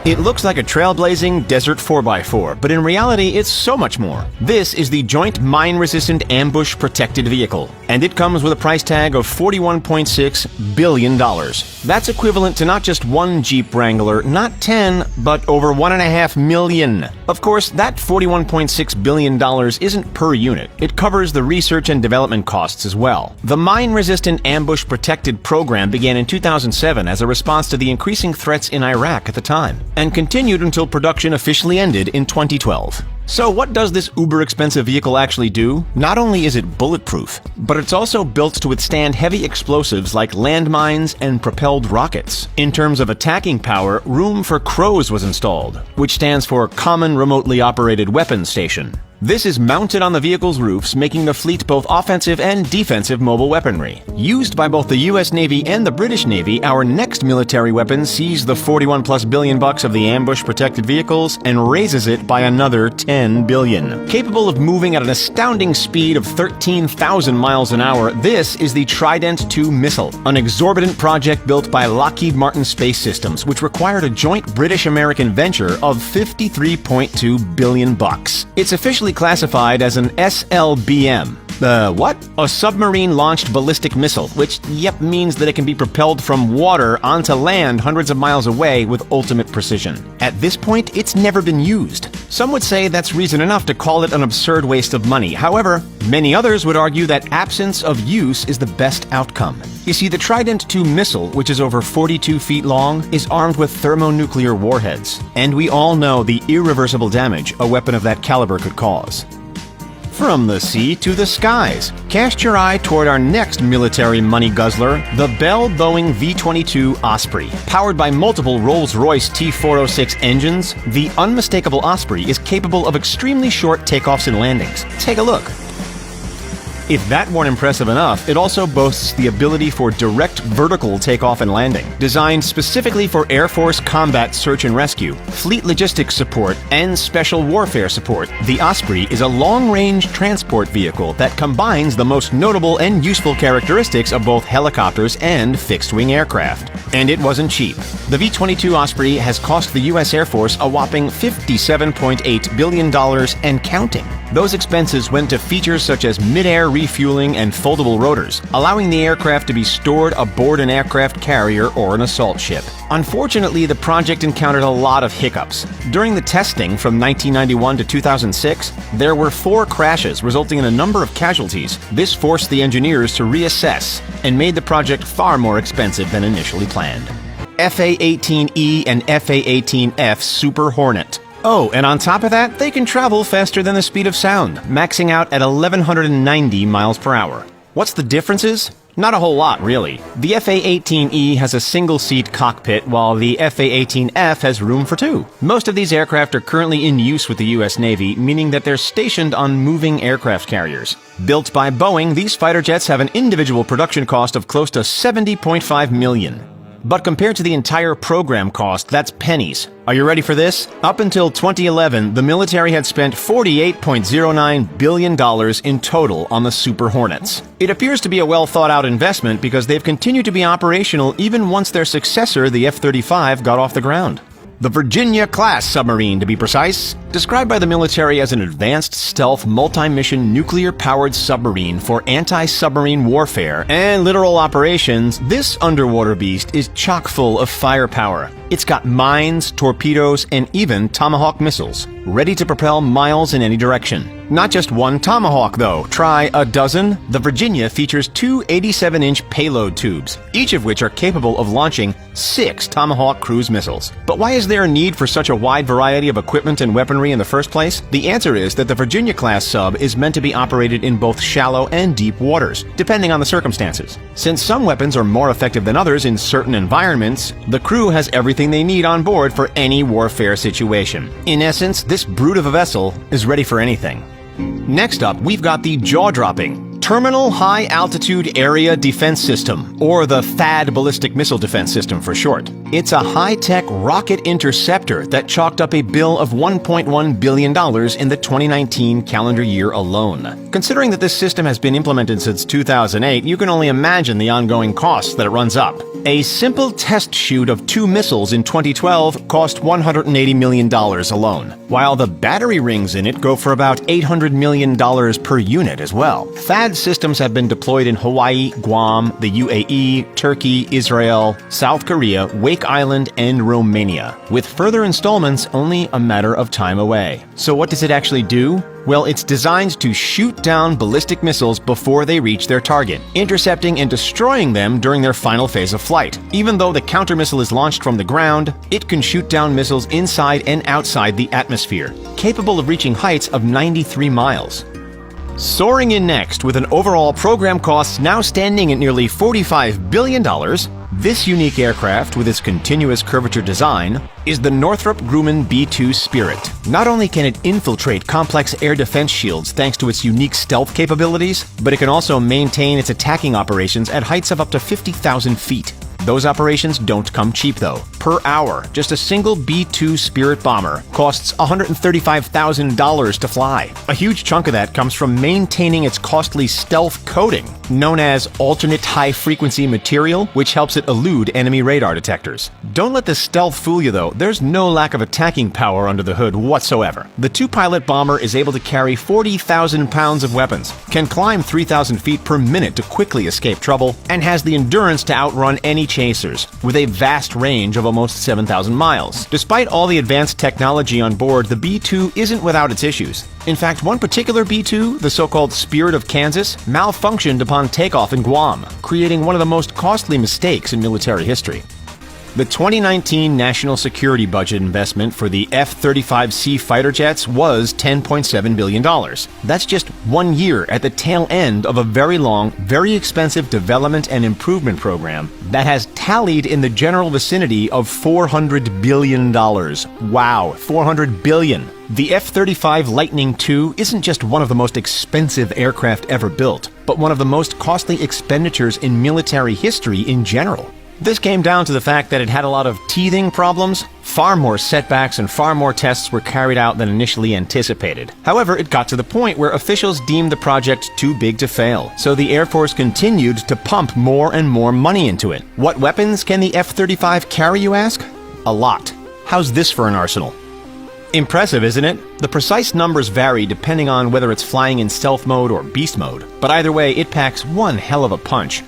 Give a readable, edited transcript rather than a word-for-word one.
It looks like a trailblazing desert 4x4, but in reality it's so much more. This is the Joint Mine-Resistant Ambush Protected Vehicle, and it comes with a price tag of $41.6 billion. That's equivalent to not just one Jeep Wrangler, not 10, but over 1.5 million. Of course, that $41.6 billion isn't per unit. It covers the research and development costs as well. The Mine-Resistant Ambush Protected program began in 2007 as a response to the increasing threats in Iraq at the time, and continued until production officially ended in 2012. So what does this uber-expensive vehicle actually do? Not only is it bulletproof, but it's also built to withstand heavy explosives like landmines and propelled rockets. In terms of attacking power, room for CROWS was installed, which stands for Common Remotely Operated Weapons Station. This is mounted on the vehicle's roofs, making the fleet both offensive and defensive mobile weaponry. Used by both the US Navy and the British Navy, our next military weapon sees the $41+ billion of the ambush-protected vehicles and raises it by another $10 billion. Capable of moving at an astounding speed of 13,000 miles an hour, this is the Trident II missile, an exorbitant project built by Lockheed Martin Space Systems, which required a joint British-American venture of $53.2 billion. It's officially classified as an SLBM. What? A submarine-launched ballistic missile, which, means that it can be propelled from water onto land hundreds of miles away with ultimate precision. At this point, it's never been used. Some would say that's reason enough to call it an absurd waste of money. However, many others would argue that absence of use is the best outcome. You see, the Trident II missile, which is over 42 feet long, is armed with thermonuclear warheads. And we all know the irreversible damage a weapon of that caliber could cause. From the sea to the skies, cast your eye toward our next military money guzzler, the Bell Boeing V-22 Osprey. Powered by multiple Rolls-Royce T406 engines, the unmistakable Osprey is capable of extremely short takeoffs and landings. Take a look. If that weren't impressive enough, it also boasts the ability for direct vertical takeoff and landing. Designed specifically for Air Force combat search and rescue, fleet logistics support, and special warfare support, the Osprey is a long-range transport vehicle that combines the most notable and useful characteristics of both helicopters and fixed-wing aircraft. And it wasn't cheap. The V-22 Osprey has cost the U.S. Air Force a whopping $57.8 billion and counting. Those expenses went to features such as mid-air refueling and foldable rotors, allowing the aircraft to be stored aboard an aircraft carrier or an assault ship. Unfortunately, the project encountered a lot of hiccups. During the testing from 1991 to 2006, there were 4 crashes, resulting in a number of casualties. This forced the engineers to reassess and made the project far more expensive than initially planned. FA-18E and FA-18F Super Hornet. Oh, and on top of that, they can travel faster than the speed of sound, maxing out at 1,190 miles per hour. What's the differences? Not a whole lot, really. The FA-18E has a single-seat cockpit, while the FA-18F has room for 2. Most of these aircraft are currently in use with the US Navy, meaning that they're stationed on moving aircraft carriers. Built by Boeing, these fighter jets have an individual production cost of close to $70.5 million. But compared to the entire program cost, that's pennies. Are you ready for this? Up until 2011, the military had spent $48.09 billion in total on the Super Hornets. It appears to be a well-thought-out investment because they've continued to be operational even once their successor, the F-35, got off the ground. The Virginia-class submarine, to be precise, described by the military as an advanced stealth multi-mission nuclear-powered submarine for anti-submarine warfare and literal operations, this underwater beast is chock full of firepower. It's got mines, torpedoes, and even Tomahawk missiles, ready to propel miles in any direction. Not just one Tomahawk, though. Try a dozen. The Virginia features 2 87-inch payload tubes, each of which are capable of launching 6 Tomahawk cruise missiles. But why is there a need for such a wide variety of equipment and weaponry in the first place? The answer is that the Virginia-class sub is meant to be operated in both shallow and deep waters, depending on the circumstances. Since some weapons are more effective than others in certain environments, the crew has everything they need on board for any warfare situation. In essence, this brute of a vessel is ready for anything. Next up, we've got the jaw-dropping Terminal High Altitude Area Defense System, or the THAAD Ballistic Missile Defense System for short. It's a high-tech rocket interceptor that chalked up a bill of $1.1 billion in the 2019 calendar year alone. Considering that this system has been implemented since 2008, you can only imagine the ongoing costs that it runs up. A simple test shoot of 2 missiles in 2012 cost $180 million alone, while the battery rings in it go for about $800 million per unit as well. THAAD systems have been deployed in Hawaii, Guam, the UAE, Turkey, Israel, South Korea, Wake Island, and Romania, with further installments only a matter of time away. So what does it actually do? Well, it's designed to shoot down ballistic missiles before they reach their target, intercepting and destroying them during their final phase of flight. Even though the counter-missile is launched from the ground, it can shoot down missiles inside and outside the atmosphere, capable of reaching heights of 93 miles. Soaring in next, with an overall program cost now standing at nearly $45 billion, this unique aircraft, with its continuous curvature design, is the Northrop Grumman B-2 Spirit. Not only can it infiltrate complex air defense shields thanks to its unique stealth capabilities, but it can also maintain its attacking operations at heights of up to 50,000 feet. Those operations don't come cheap though. Per hour, just a single B-2 Spirit bomber costs $135,000 to fly. A huge chunk of that comes from maintaining its costly stealth coating, known as alternate high-frequency material, which helps it elude enemy radar detectors. Don't let the stealth fool you though, there's no lack of attacking power under the hood whatsoever. The 2-pilot bomber is able to carry 40,000 pounds of weapons, can climb 3,000 feet per minute to quickly escape trouble, and has the endurance to outrun any chasers, with a vast range of almost 7,000 miles. Despite all the advanced technology on board, the B-2 isn't without its issues. In fact, one particular B-2, the so-called Spirit of Kansas, malfunctioned upon takeoff in Guam, creating one of the most costly mistakes in military history. The 2019 national security budget investment for the F-35C fighter jets was $10.7 billion. That's just 1 year at the tail end of a very long, very expensive development and improvement program that has tallied in the general vicinity of $400 billion. Wow, $400 billion. The F-35 Lightning II isn't just one of the most expensive aircraft ever built, but one of the most costly expenditures in military history in general. This came down to the fact that it had a lot of teething problems. Far more setbacks and far more tests were carried out than initially anticipated. However, it got to the point where officials deemed the project too big to fail, so the Air Force continued to pump more and more money into it. What weapons can the F-35 carry, you ask? A lot. How's this for an arsenal? Impressive, isn't it? The precise numbers vary depending on whether it's flying in stealth mode or beast mode, but either way, it packs one hell of a punch.